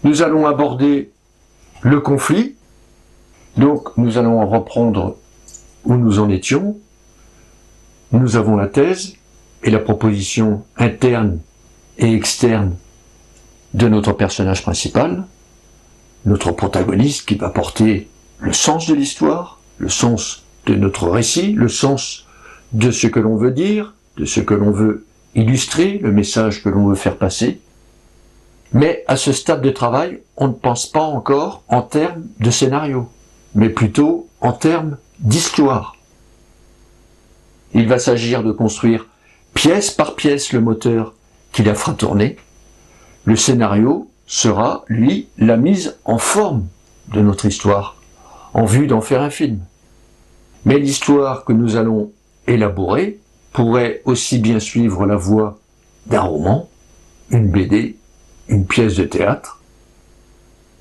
Nous allons aborder le conflit. Donc, nous allons reprendre où nous en étions. Nous avons la thèse et la proposition interne et externe de notre personnage principal, notre protagoniste qui va porter le sens de l'histoire, le sens de notre récit, le sens de ce que l'on veut dire, de ce que l'on veut illustrer, le message que l'on veut faire passer. Mais à ce stade de travail, on ne pense pas encore en termes de scénario, mais plutôt en termes d'histoire. Il va s'agir de construire pièce par pièce le moteur qui la fera tourner. Le scénario sera, lui, la mise en forme de notre histoire, en vue d'en faire un film. Mais l'histoire que nous allons élaborer pourrait aussi bien suivre la voie d'un roman, une BD, une pièce de théâtre.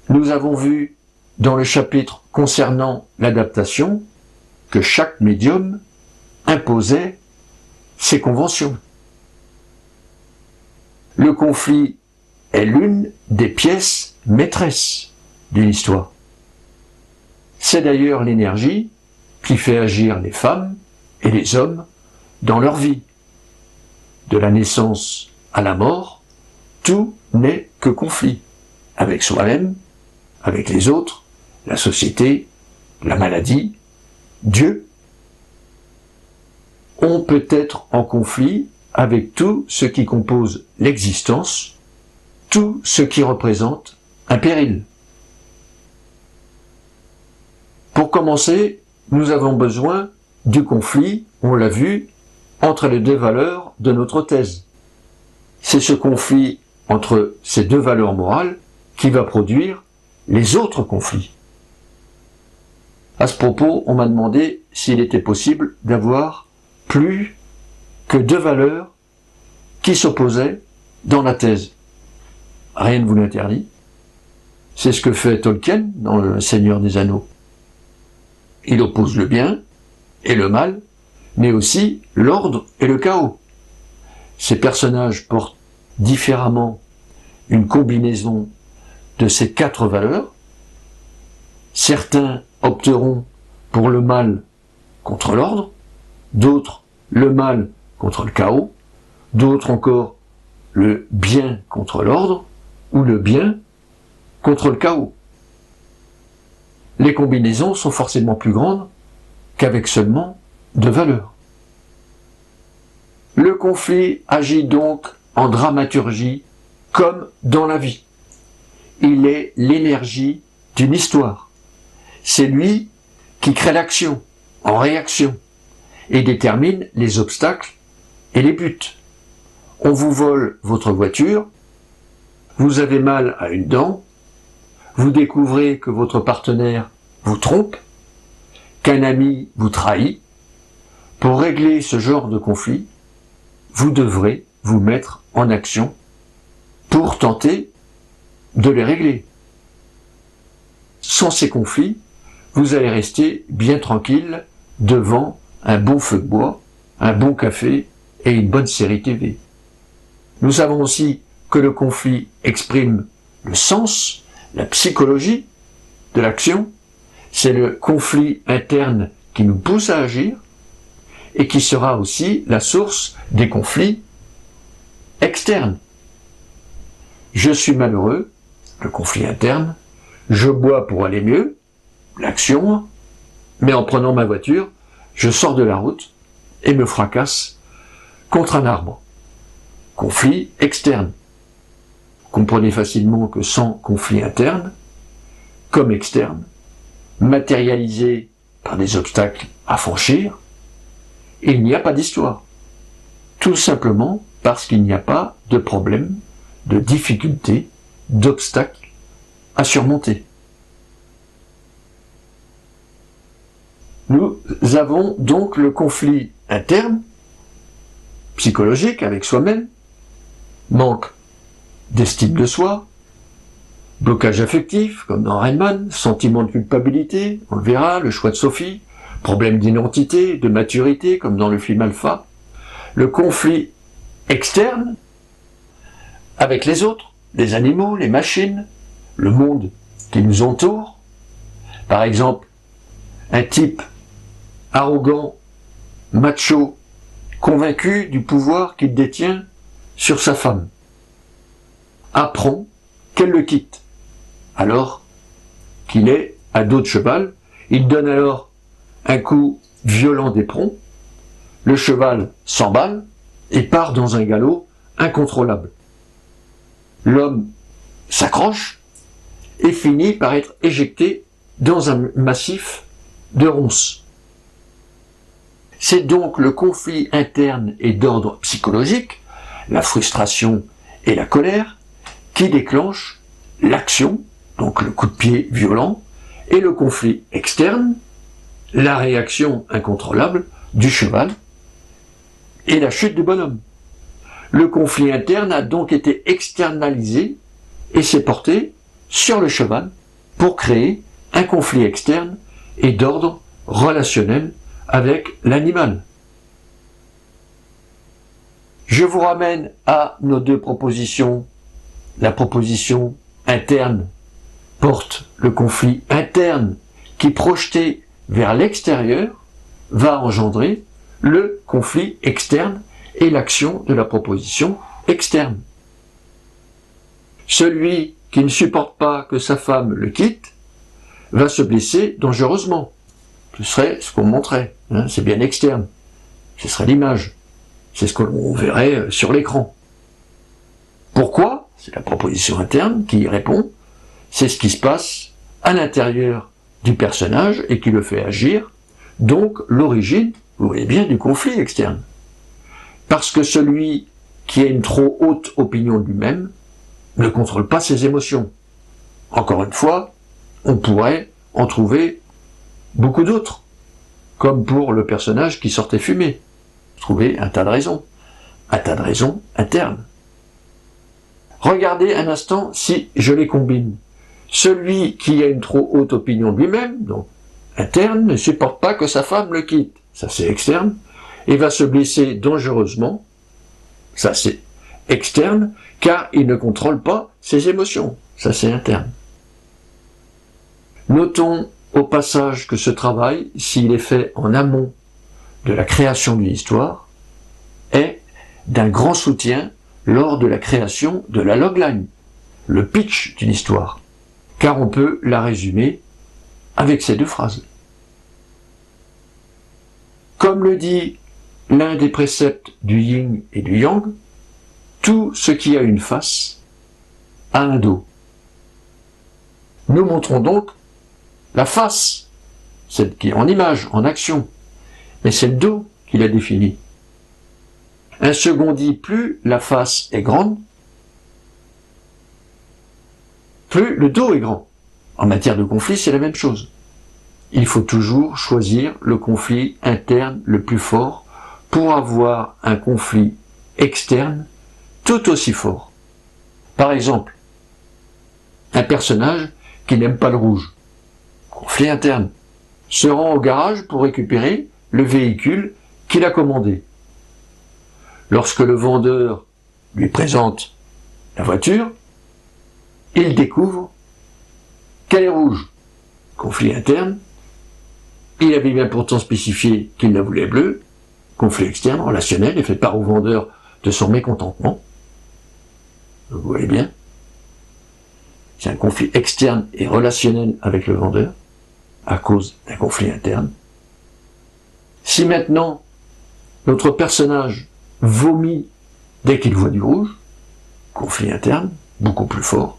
Nous avons vu dans le chapitre concernant l'adaptation que chaque médium imposait ses conventions. Le conflit est l'une des pièces maîtresses d'une histoire. C'est d'ailleurs l'énergie qui fait agir les femmes et les hommes dans leur vie. De la naissance à la mort, tout n'est que conflit, avec soi-même, avec les autres, la société, la maladie, Dieu. On peut être en conflit avec tout ce qui compose l'existence, tout ce qui représente un péril. Pour commencer, nous avons besoin du conflit, on l'a vu, entre les deux valeurs de notre thèse. C'est ce conflit entre ces deux valeurs morales qui va produire les autres conflits. À ce propos, on m'a demandé s'il était possible d'avoir plus que deux valeurs qui s'opposaient dans la thèse. Rien ne vous l'interdit. C'est ce que fait Tolkien dans Le Seigneur des Anneaux. Il oppose le bien et le mal, mais aussi l'ordre et le chaos. Ces personnages portent différemment une combinaison de ces quatre valeurs. Certains opteront pour le mal contre l'ordre, d'autres le mal contre le chaos, d'autres encore le bien contre l'ordre, ou le bien contre le chaos. Les combinaisons sont forcément plus grandes qu'avec seulement deux valeurs. Le conflit agit donc en dramaturgie comme dans la vie. Il est l'énergie d'une histoire. C'est lui qui crée l'action en réaction et détermine les obstacles et les buts. On vous vole votre voiture, vous avez mal à une dent, vous découvrez que votre partenaire vous trompe, qu'un ami vous trahit. Pour régler ce genre de conflit, vous devrez vous mettre en action pour tenter de les régler. Sans ces conflits, vous allez rester bien tranquille devant un bon feu de bois, un bon café et une bonne série TV. Nous savons aussi que le conflit exprime le sens, la psychologie de l'action. C'est le conflit interne qui nous pousse à agir et qui sera aussi la source des conflits externes. Je suis malheureux, le conflit interne, je bois pour aller mieux, l'action, mais en prenant ma voiture, je sors de la route et me fracasse contre un arbre. Conflit externe. Comprenez facilement que sans conflit interne, comme externe, matérialisé par des obstacles à franchir, il n'y a pas d'histoire. Tout simplement parce qu'il n'y a pas de problème, de difficulté, d'obstacles à surmonter. Nous avons donc le conflit interne, psychologique avec soi-même, manque d'estime de soi, blocage affectif, comme dans Rayman, sentiment de culpabilité, on le verra, le choix de Sophie, problème d'identité, de maturité, comme dans le film Alpha, le conflit externe avec les autres, les animaux, les machines, le monde qui nous entoure. Par exemple, un type arrogant, macho, convaincu du pouvoir qu'il détient sur sa femme, apprend qu'elle le quitte, alors qu'il est à dos de cheval. Il donne alors un coup violent d'éperon, le cheval s'emballe et part dans un galop incontrôlable. L'homme s'accroche et finit par être éjecté dans un massif de ronces. C'est donc le conflit interne et d'ordre psychologique, la frustration et la colère, qui déclenche l'action, donc le coup de pied violent, et le conflit externe, la réaction incontrôlable du cheval et la chute du bonhomme. Le conflit interne a donc été externalisé et s'est porté sur le cheval pour créer un conflit externe et d'ordre relationnel avec l'animal. Je vous ramène à nos deux propositions. La proposition interne porte le conflit interne qui, projeté vers l'extérieur, va engendrer le conflit externe et l'action de la proposition externe. Celui qui ne supporte pas que sa femme le quitte va se blesser dangereusement. Ce serait ce qu'on montrait, hein, c'est bien externe. Ce serait l'image. C'est ce qu'on verrait sur l'écran. Pourquoi? C'est la proposition interne qui y répond. C'est ce qui se passe à l'intérieur du personnage et qui le fait agir. Donc l'origine, vous voyez bien, du conflit externe. Parce que celui qui a une trop haute opinion de lui-même ne contrôle pas ses émotions. Encore une fois, on pourrait en trouver beaucoup d'autres, comme pour le personnage qui sortait fumer. Trouver un tas de raisons internes. Regardez un instant si je les combine. Celui qui a une trop haute opinion de lui-même, donc interne, ne supporte pas que sa femme le quitte. Ça c'est externe. Et va se blesser dangereusement. Ça c'est externe, car il ne contrôle pas ses émotions. Ça c'est interne. Notons au passage que ce travail, s'il est fait en amont de la création d'une histoire, est d'un grand soutien lors de la création de la logline, le pitch d'une histoire, car on peut la résumer avec ces deux phrases. Comme le dit l'un des préceptes du yin et du yang, tout ce qui a une face a un dos. Nous montrons donc la face, celle qui est en image, en action, mais c'est le dos qui la définit. Un second dit, plus la face est grande, plus le dos est grand. En matière de conflit, c'est la même chose. Il faut toujours choisir le conflit interne le plus fort pour avoir un conflit externe tout aussi fort. Par exemple, un personnage qui n'aime pas le rouge, conflit interne, se rend au garage pour récupérer le véhicule qu'il a commandé. Lorsque le vendeur lui présente la voiture, il découvre qu'elle est rouge. Conflit interne. Il avait bien pourtant spécifié qu'il la voulait bleue. Conflit externe, relationnel, et fait part au vendeur de son mécontentement. Vous voyez bien. C'est un conflit externe et relationnel avec le vendeur, à cause d'un conflit interne. Si maintenant, notre personnage vomit dès qu'il voit du rouge, conflit interne, beaucoup plus fort,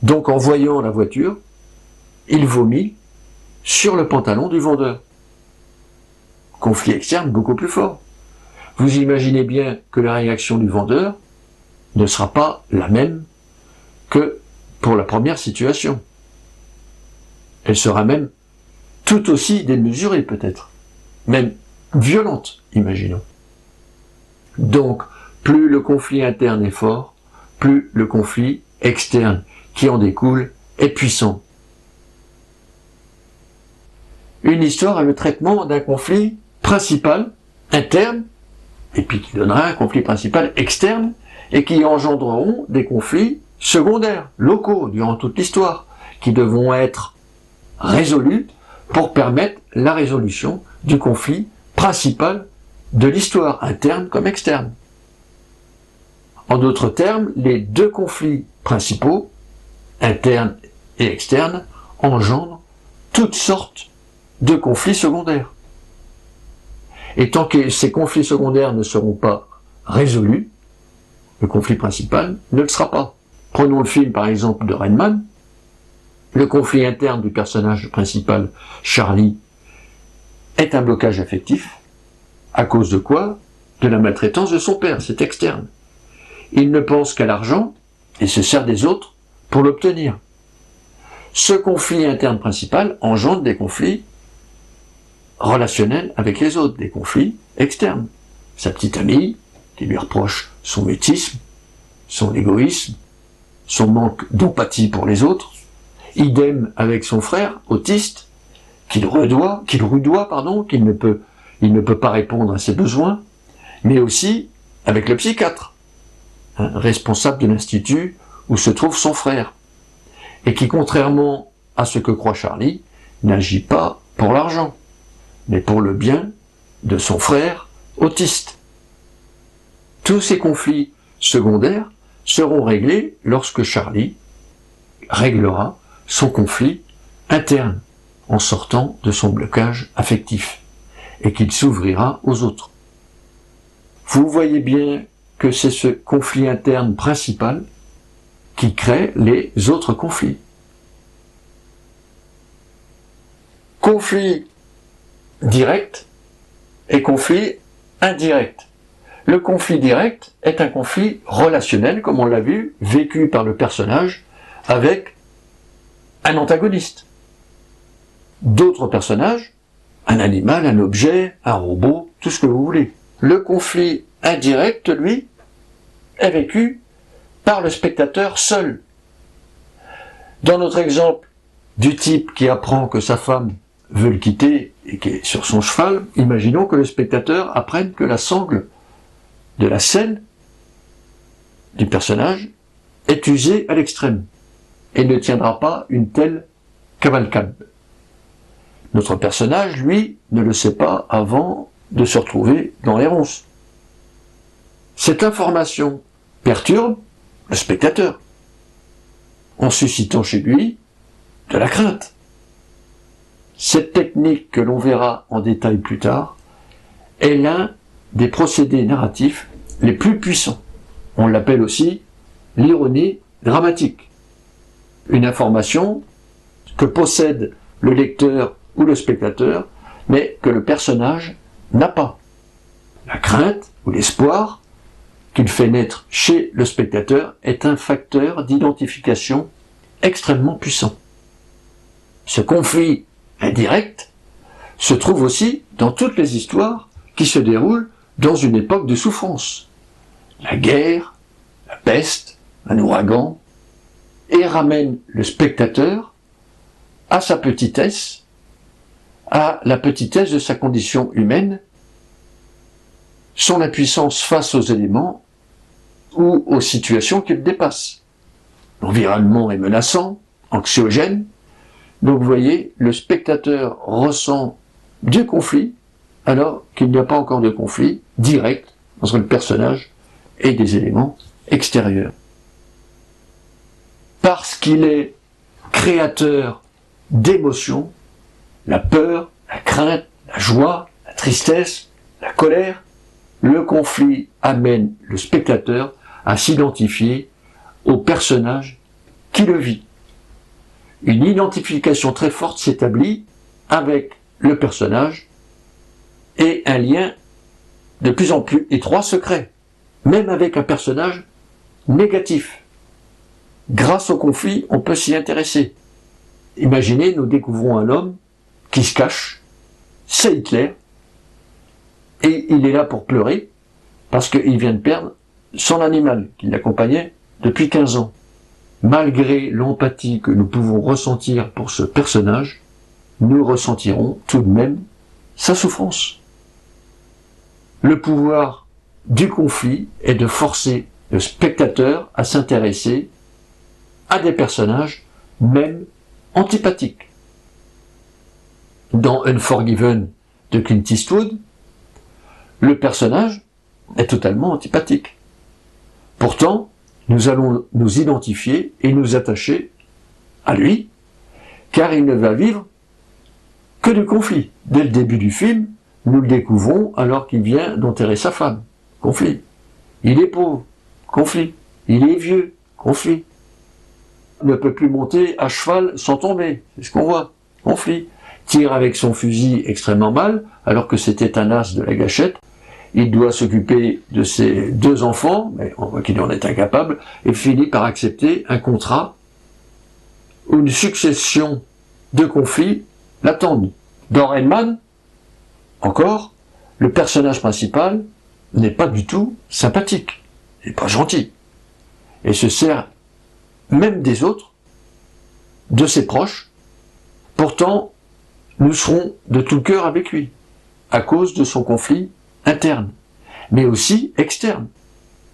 donc en voyant la voiture, il vomit sur le pantalon du vendeur. Conflit externe, beaucoup plus fort. Vous imaginez bien que la réaction du vendeur ne sera pas la même que pour la première situation. Elle sera même tout aussi démesurée peut-être, même violente, imaginons. Donc, plus le conflit interne est fort, plus le conflit externe qui en découle est puissant. Une histoire a le traitement d'un conflit principal, interne, et puis qui donnera un conflit principal externe, et qui engendreront des conflits secondaires, locaux, durant toute l'histoire, qui devront être résolus pour permettre la résolution du conflit principal de l'histoire, interne comme externe. En d'autres termes, les deux conflits principaux, internes et externes, engendrent toutes sortes de conflits secondaires. Et tant que ces conflits secondaires ne seront pas résolus, le conflit principal ne le sera pas. Prenons le film par exemple de Rainman. Le conflit interne du personnage principal, Charlie, est un blocage affectif. À cause de quoi? De la maltraitance de son père, c'est externe. Il ne pense qu'à l'argent et se sert des autres pour l'obtenir. Ce conflit interne principal engendre des conflits relationnels avec les autres, des conflits externes. Sa petite amie, qui lui reproche son mutisme, son égoïsme, son manque d'empathie pour les autres. Idem avec son frère, autiste, qu'il rudoie, qu'il ne peut pas répondre à ses besoins, mais aussi avec le psychiatre, responsable de l'institut où se trouve son frère, et qui, contrairement à ce que croit Charlie, n'agit pas pour l'argent, mais pour le bien de son frère autiste. Tous ces conflits secondaires seront réglés lorsque Charlie réglera son conflit interne en sortant de son blocage affectif et qu'il s'ouvrira aux autres. Vous voyez bien que c'est ce conflit interne principal qui crée les autres conflits. Conflit direct et conflit indirect. Le conflit direct est un conflit relationnel, comme on l'a vu, vécu par le personnage avec un antagoniste. D'autres personnages, un animal, un objet, un robot, tout ce que vous voulez. Le conflit indirect, lui, est vécu par le spectateur seul. Dans notre exemple du type qui apprend que sa femme veut le quitter et qui est sur son cheval, imaginons que le spectateur apprenne que la sangle de la selle du personnage est usée à l'extrême et ne tiendra pas une telle cavalcade. Notre personnage, lui, ne le sait pas avant de se retrouver dans les ronces. Cette information perturbe le spectateur, en suscitant chez lui de la crainte. Cette technique, que l'on verra en détail plus tard, est l'un des procédés narratifs les plus puissants. On l'appelle aussi l'ironie dramatique. Une information que possède le lecteur ou le spectateur, mais que le personnage n'a pas. La crainte ou l'espoir qu'il fait naître chez le spectateur est un facteur d'identification extrêmement puissant. Ce conflit indirect se trouve aussi dans toutes les histoires qui se déroulent dans une époque de souffrance. La guerre, la peste, un ouragan, et ramène le spectateur à sa petitesse, à la petitesse de sa condition humaine, son impuissance face aux éléments ou aux situations qu'il dépasse. L'environnement est menaçant, anxiogène, donc vous voyez, le spectateur ressent du conflit, alors qu'il n'y a pas encore de conflit direct entre le personnage et des éléments extérieurs. Parce qu'il est créateur d'émotions, la peur, la crainte, la joie, la tristesse, la colère, le conflit amène le spectateur à s'identifier au personnage qui le vit. Une identification très forte s'établit avec le personnage et un lien de plus en plus étroit se crée, même avec un personnage négatif. Grâce au conflit, on peut s'y intéresser. Imaginez, nous découvrons un homme qui se cache, c'est Hitler, et il est là pour pleurer, parce qu'il vient de perdre son animal, qui l'accompagnait depuis 15 ans. Malgré l'empathie que nous pouvons ressentir pour ce personnage, nous ressentirons tout de même sa souffrance. Le pouvoir du conflit est de forcer le spectateur à s'intéresser à des personnages, même antipathiques. Dans Unforgiven de Clint Eastwood, le personnage est totalement antipathique. Pourtant, nous allons nous identifier et nous attacher à lui, car il ne va vivre que du conflit. Dès le début du film, nous le découvrons alors qu'il vient d'enterrer sa femme. Conflit. Il est pauvre. Conflit. Il est vieux. Conflit. Il ne peut plus monter à cheval sans tomber. C'est ce qu'on voit. Conflit. Tire avec son fusil extrêmement mal, alors que c'était un as de la gâchette. Il doit s'occuper de ses 2 enfants, mais on voit qu'il en est incapable, et finit par accepter un contrat où une succession de conflits l'attendent. Dans Rain Man, encore, le personnage principal n'est pas du tout sympathique, il n'est pas gentil, et se sert même des autres, de ses proches. Pourtant, nous serons de tout cœur avec lui, à cause de son conflit interne, mais aussi externe.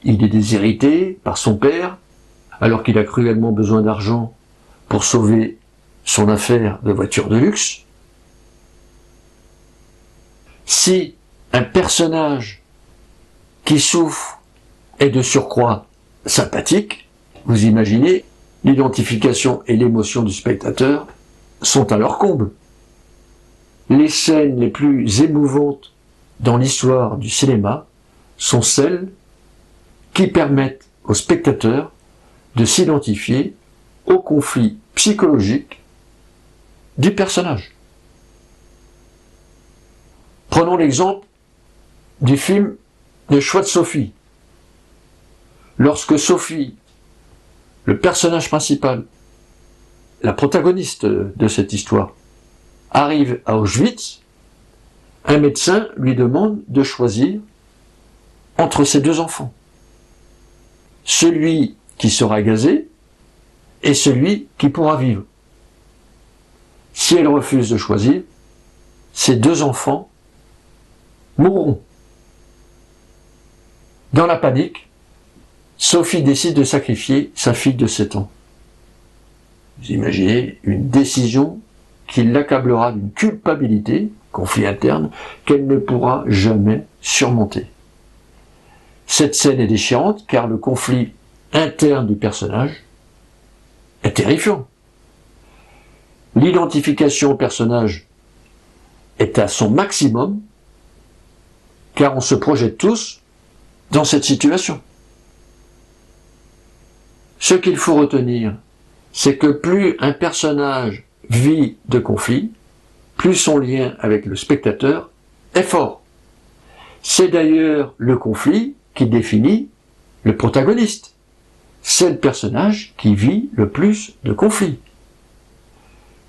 Il est déshérité par son père, alors qu'il a cruellement besoin d'argent pour sauver son affaire de voiture de luxe. Si un personnage qui souffre est de surcroît sympathique, vous imaginez, l'identification et l'émotion du spectateur sont à leur comble. Les scènes les plus émouvantes dans l'histoire du cinéma sont celles qui permettent au spectateur de s'identifier au conflit psychologique du personnage. Prenons l'exemple du film Le choix de Sophie. Lorsque Sophie, le personnage principal, la protagoniste de cette histoire, arrive à Auschwitz, un médecin lui demande de choisir entre ses 2 enfants. Celui qui sera gazé et celui qui pourra vivre. Si elle refuse de choisir, ses 2 enfants mourront. Dans la panique, Sophie décide de sacrifier sa fille de 7 ans. Vous imaginez une décision qui l'accablera d'une culpabilité, conflit interne, qu'elle ne pourra jamais surmonter. Cette scène est déchirante car le conflit interne du personnage est terrifiant. L'identification au personnage est à son maximum car on se projette tous dans cette situation. Ce qu'il faut retenir, c'est que plus un personnage vit de conflit, plus son lien avec le spectateur est fort. C'est d'ailleurs le conflit qui définit le protagoniste. C'est le personnage qui vit le plus de conflits.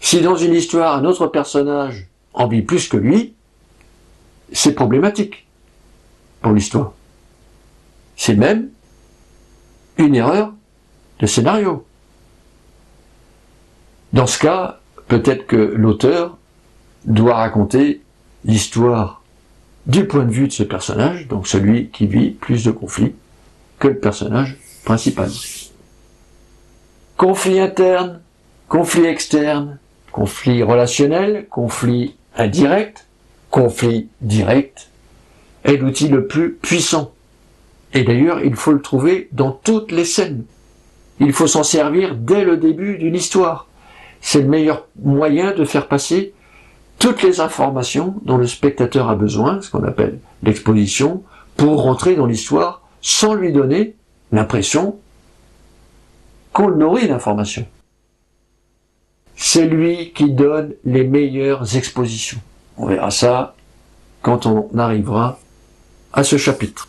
Si dans une histoire, un autre personnage en vit plus que lui, c'est problématique pour l'histoire. C'est même une erreur de scénario. Dans ce cas, peut-être que l'auteur doit raconter l'histoire du point de vue de ce personnage, donc celui qui vit plus de conflits que le personnage principal. Conflit interne, conflit externe, conflit relationnel, conflit indirect, conflit direct est l'outil le plus puissant. Et d'ailleurs, il faut le trouver dans toutes les scènes. Il faut s'en servir dès le début d'une histoire. C'est le meilleur moyen de faire passer toutes les informations dont le spectateur a besoin, ce qu'on appelle l'exposition, pour rentrer dans l'histoire sans lui donner l'impression qu'on le nourrit d'informations. C'est lui qui donne les meilleures expositions. On verra ça quand on arrivera à ce chapitre.